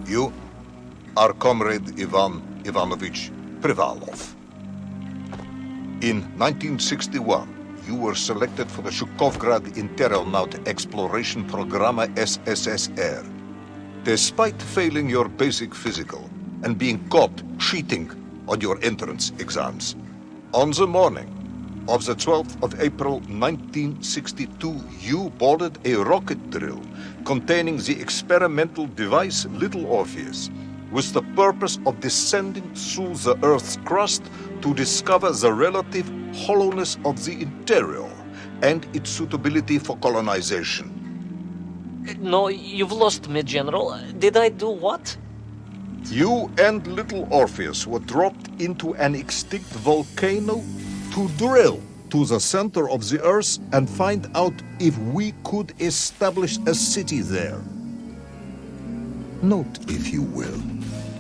You are Comrade Ivan Ivanovich Privalov. In 1961, you were selected for the Shukovgrad Interonaut Exploration Programma SSSR. Despite failing your basic physical and being caught cheating on your entrance exams, on the morning of the 12th of April 1962, you boarded a rocket drill containing the experimental device Little Orpheus, with the purpose of descending through the Earth's crust to discover the relative hollowness of the interior and its suitability for colonization. No, you've lost me, General. Did I do what? You and Little Orpheus were dropped into an extinct volcano to drill to the center of the Earth and find out if we could establish a city there. Note, if you will,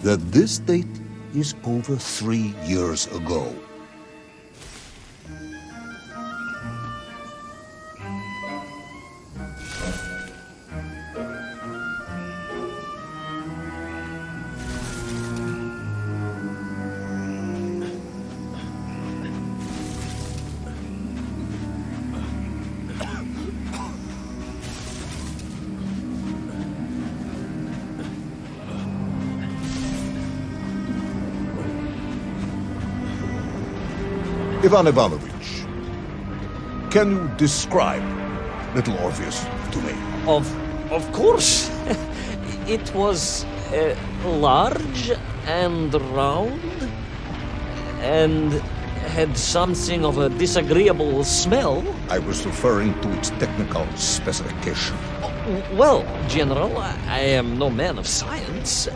that this date is over 3 years ago. Ivan Ivanovich, can you describe Little Orpheus to me? Of course. It was large and round and had something of a disagreeable smell. I was referring to its technical specification. Well, General, I am no man of science,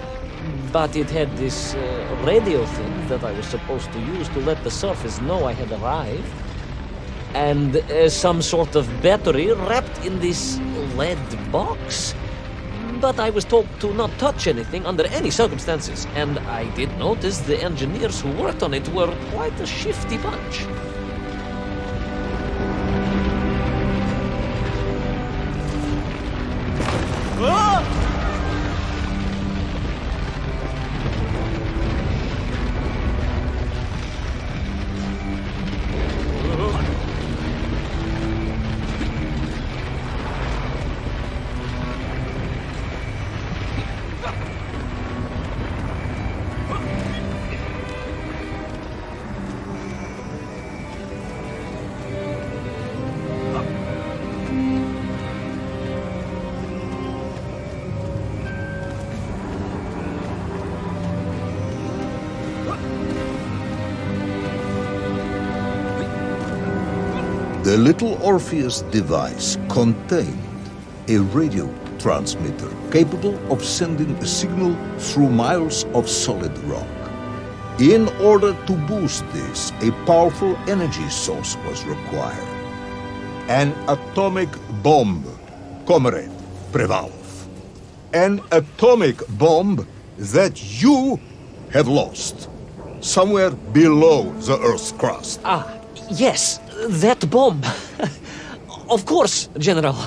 but it had this radio thing that I was supposed to use to let the surface know I had arrived, and some sort of battery wrapped in this lead box. But I was told to not touch anything under any circumstances, and I did notice the engineers who worked on it were quite a shifty bunch. Ah! The Little Orpheus device contained a radio transmitter capable of sending a signal through miles of solid rock. In order to boost this, a powerful energy source was required. An atomic bomb, Comrade Privalov. An atomic bomb that you have lost somewhere below the Earth's crust. Yes, that bomb. Of course, General.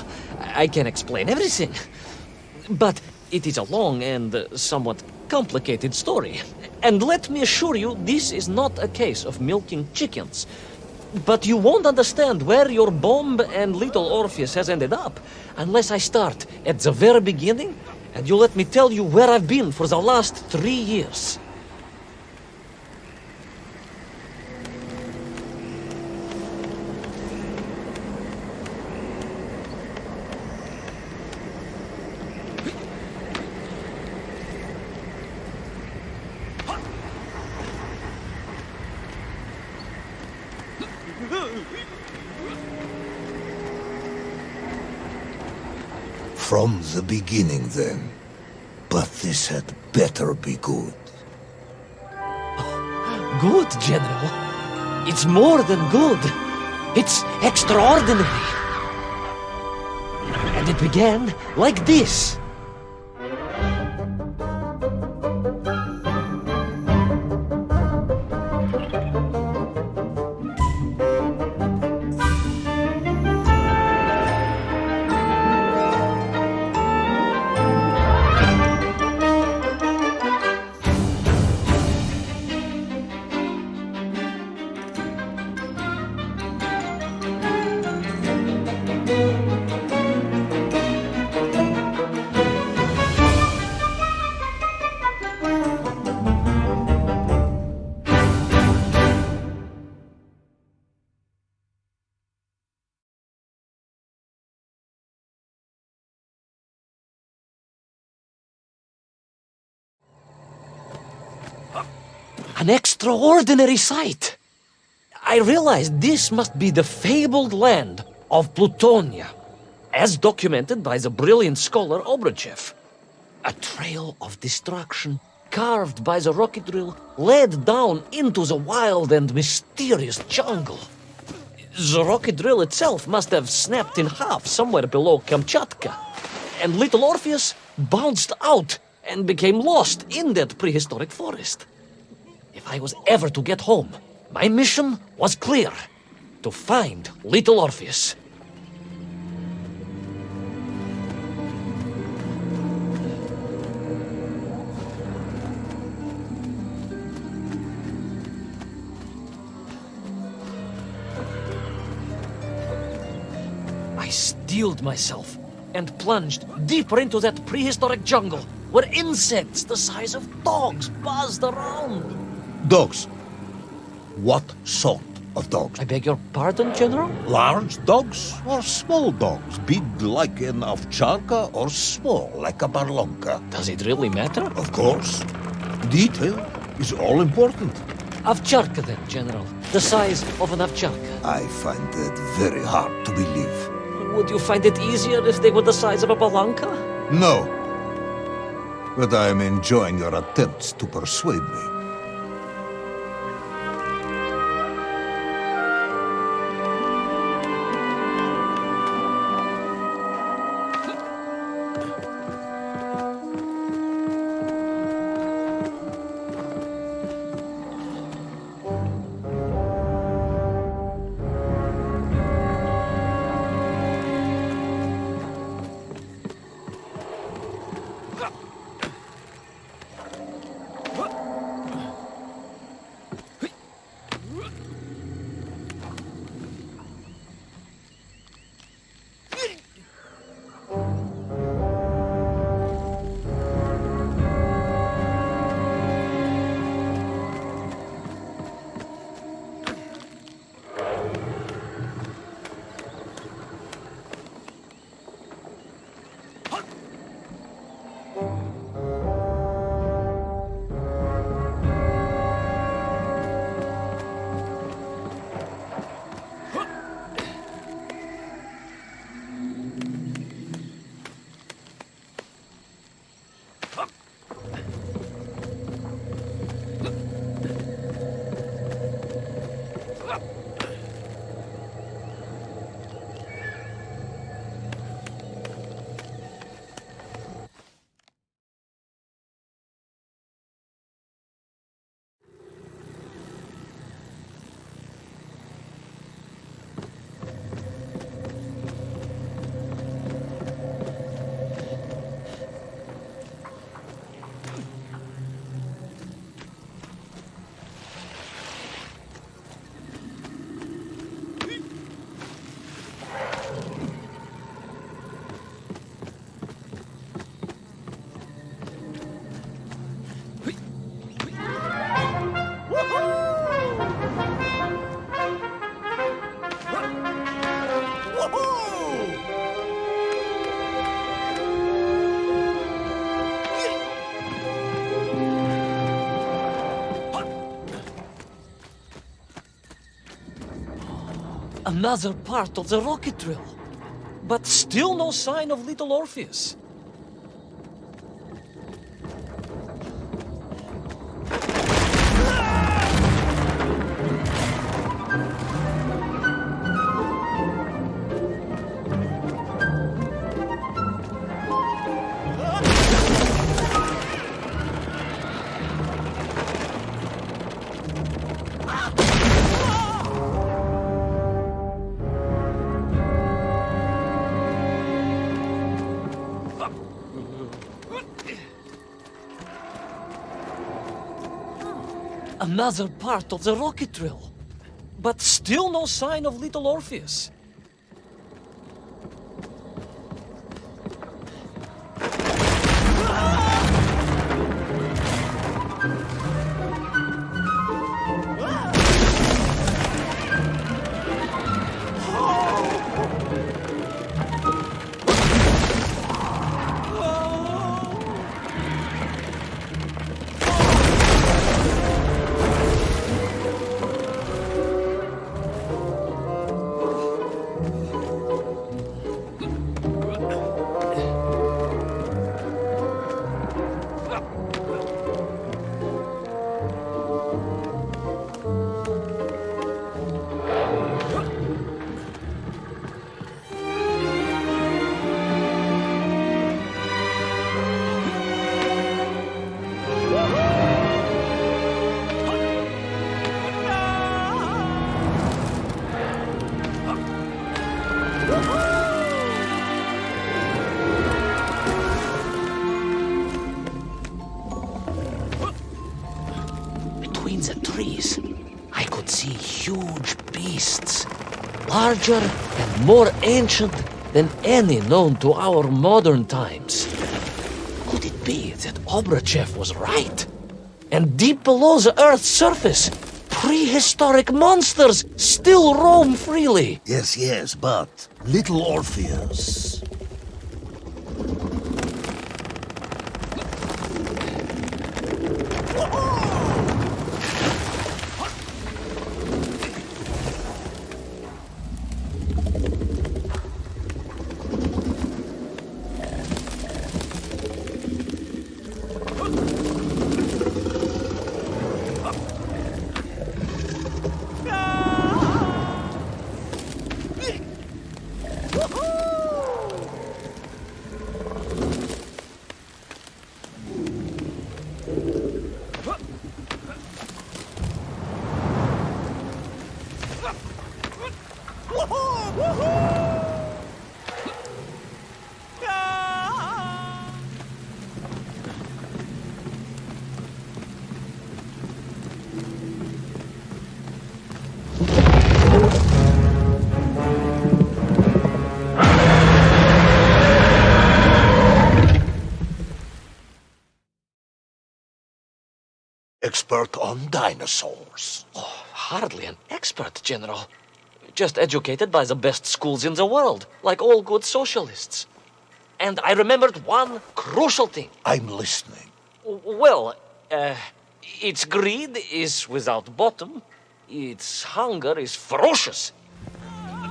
I can explain everything. But it is a long and somewhat complicated story. And let me assure you, this is not a case of milking chickens. But you won't understand where your bomb and Little Orpheus has ended up unless I start at the very beginning and you let me tell you where I've been for the last 3 years. From the beginning, then. But this had better be good. Good, General. It's more than good. It's extraordinary. And it began like this. An extraordinary sight. I realized this must be the fabled land of Plutonia, as documented by the brilliant scholar Obruchev. A trail of destruction carved by the rocket drill led down into the wild and mysterious jungle. The rocket drill itself must have snapped in half somewhere below Kamchatka, and little Orpheus bounced out and became lost in that prehistoric forest. If I was ever to get home, my mission was clear: to find little Orpheus. I steeled myself and plunged deeper into that prehistoric jungle where insects the size of dogs buzzed around. Dogs. What sort of dogs? I beg your pardon, General? Large dogs or small dogs? Big like an ovcharka or small like a barlonka? Does it really matter? Of course. Detail is all important. Ovcharka then, General. The size of an ovcharka. I find that very hard to believe. Would you find it easier if they were the size of a balanka? No. But I am enjoying your attempts to persuade me. Another part of the rocket drill. But still no sign of little Orpheus. Another part of the rocket drill. But still no sign of little Orpheus. between the trees, I could see huge beasts, larger and more ancient than any known to our modern times. Could it be that Obrachev was right? And deep below the Earth's surface, prehistoric monsters still roam freely? Yes, but little Orpheus. Expert on dinosaurs. Hardly an expert, General. Just educated by the best schools in the world, like all good socialists. And I remembered one crucial thing. I'm listening. Well, its greed is without bottom, its hunger is ferocious,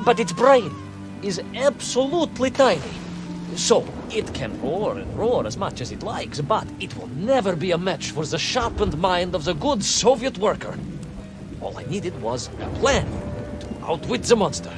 but its brain is absolutely tiny. So, it can roar and roar as much as it likes, but it will never be a match for the sharpened mind of the good Soviet worker. All I needed was a plan to outwit the monster.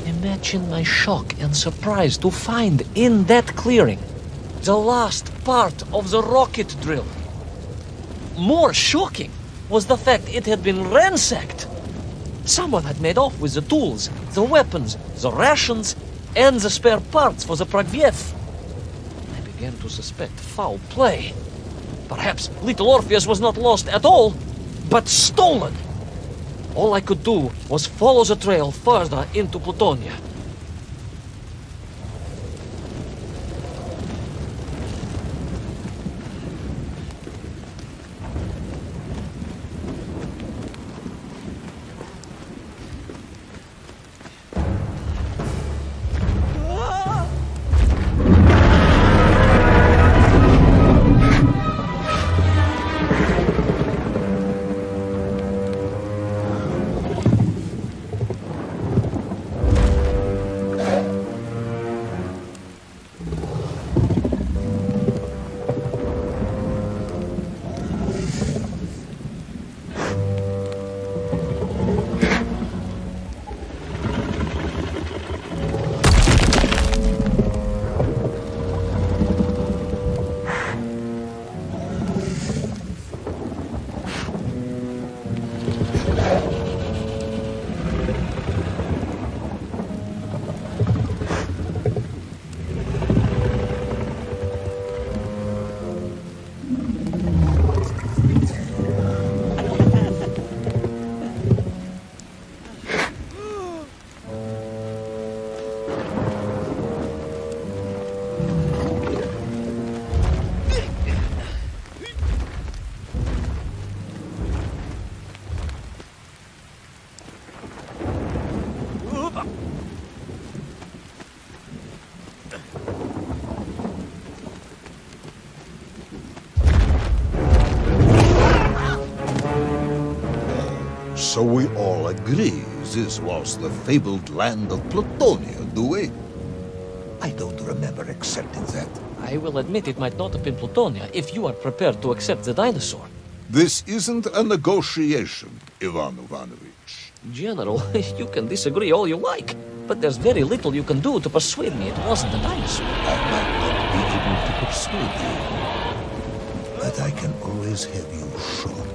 Imagine my shock and surprise to find in that clearing the last part of the rocket drill. More shocking was the fact it had been ransacked. Someone had made off with the tools, the weapons, the rations, and the spare parts for the Pragviev. I began to suspect foul play. Perhaps little Orpheus was not lost at all, but stolen. All I could do was follow the trail further into Plutonia. So we all agree this was the fabled land of Plutonia, do we? I don't remember accepting that. I will admit it might not have been Plutonia if you are prepared to accept the dinosaur. This isn't a negotiation, Ivan Ivanovich. General, you can disagree all you like, but there's very little you can do to persuade me it wasn't a dinosaur. I might not be able to persuade you, but I can always have you shot.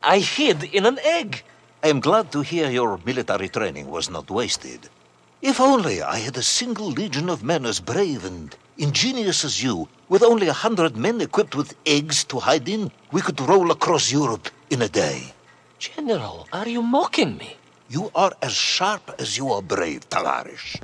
I hid in an egg. I am glad to hear your military training was not wasted. If only I had a single legion of men as brave and ingenious as you, with only 100 men equipped with eggs to hide in, we could roll across Europe in a day. General, are you mocking me? You are as sharp as you are brave, Tavarish.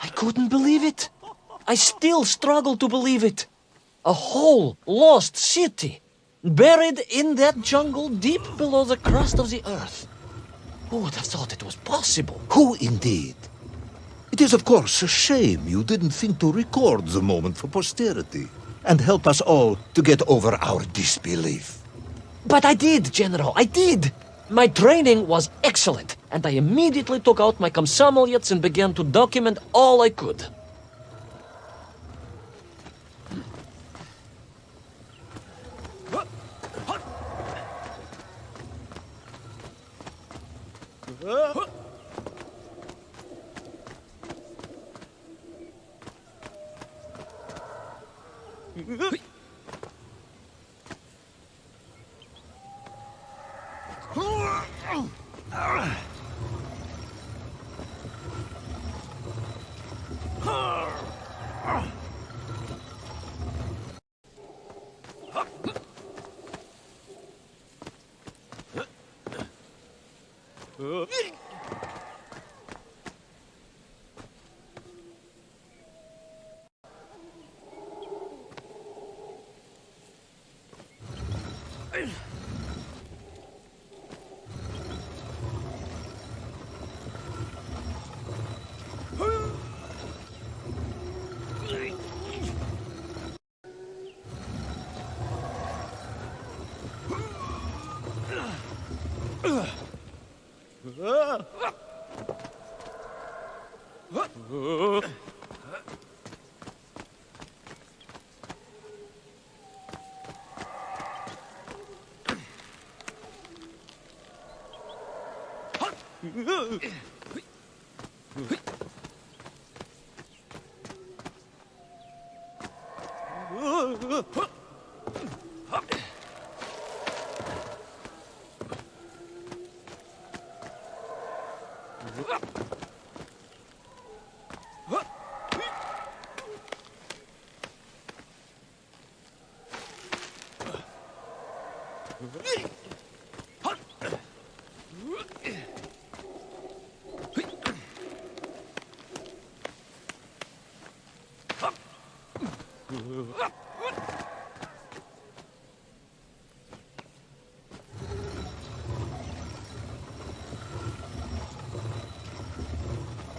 I couldn't believe it. I still struggle to believe it. A whole lost city, buried in that jungle deep below the crust of the earth. Who would have thought it was possible? Who indeed? It is, of course, a shame you didn't think to record the moment for posterity and help us all to get over our disbelief. But I did, General, I did. My training was excellent, and I immediately took out my komsomolets and began to document all I could.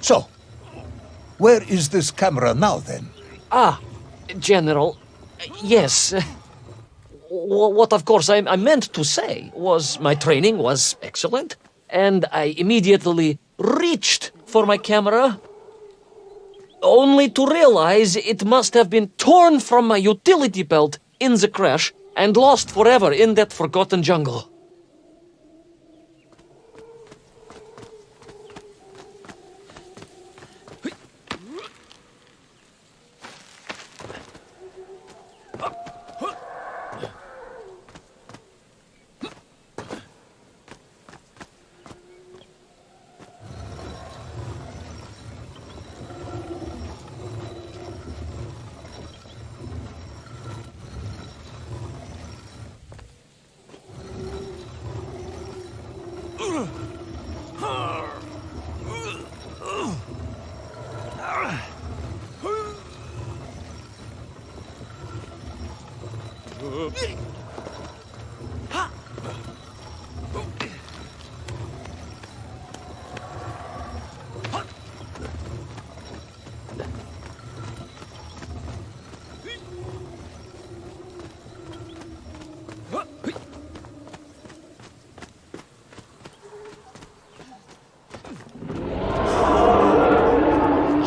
So, where is this camera now, then? Ah, General, yes. What, of course, I meant to say was my training was excellent, and I immediately reached for my camera. only to realize it must have been torn from my utility belt in the crash and lost forever in that forgotten jungle.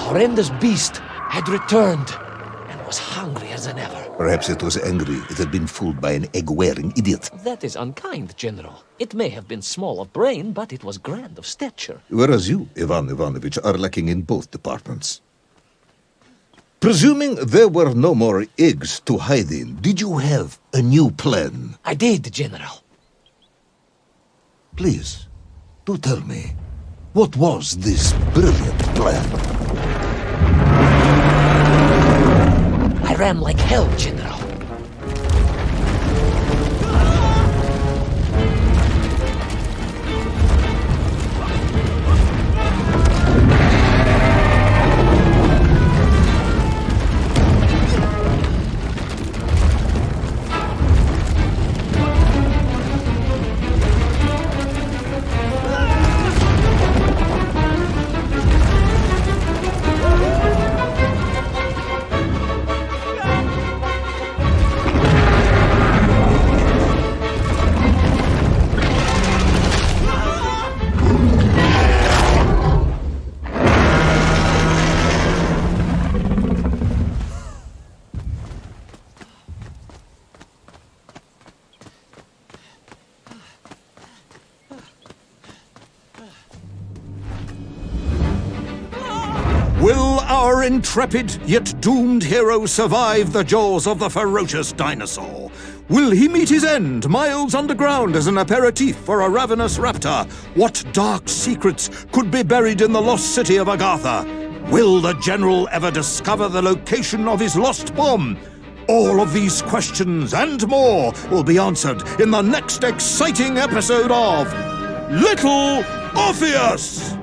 Horrendous beast had returned and was hungrier than ever. Perhaps it was angry it had been fooled by an egg-wearing idiot. That is unkind, General. It may have been small of brain, but it was grand of stature. Whereas you, Ivan Ivanovich, are lacking in both departments. Presuming there were no more eggs to hide in, did you have a new plan? I did, General. Please, do tell me, what was this brilliant plan? I ran like hell, General. Will our intrepid yet doomed hero survive the jaws of the ferocious dinosaur? Will he meet his end miles underground as an aperitif for a ravenous raptor? What dark secrets could be buried in the lost city of Agatha? Will the general ever discover the location of his lost bomb? All of these questions and more will be answered in the next exciting episode of Little Orpheus!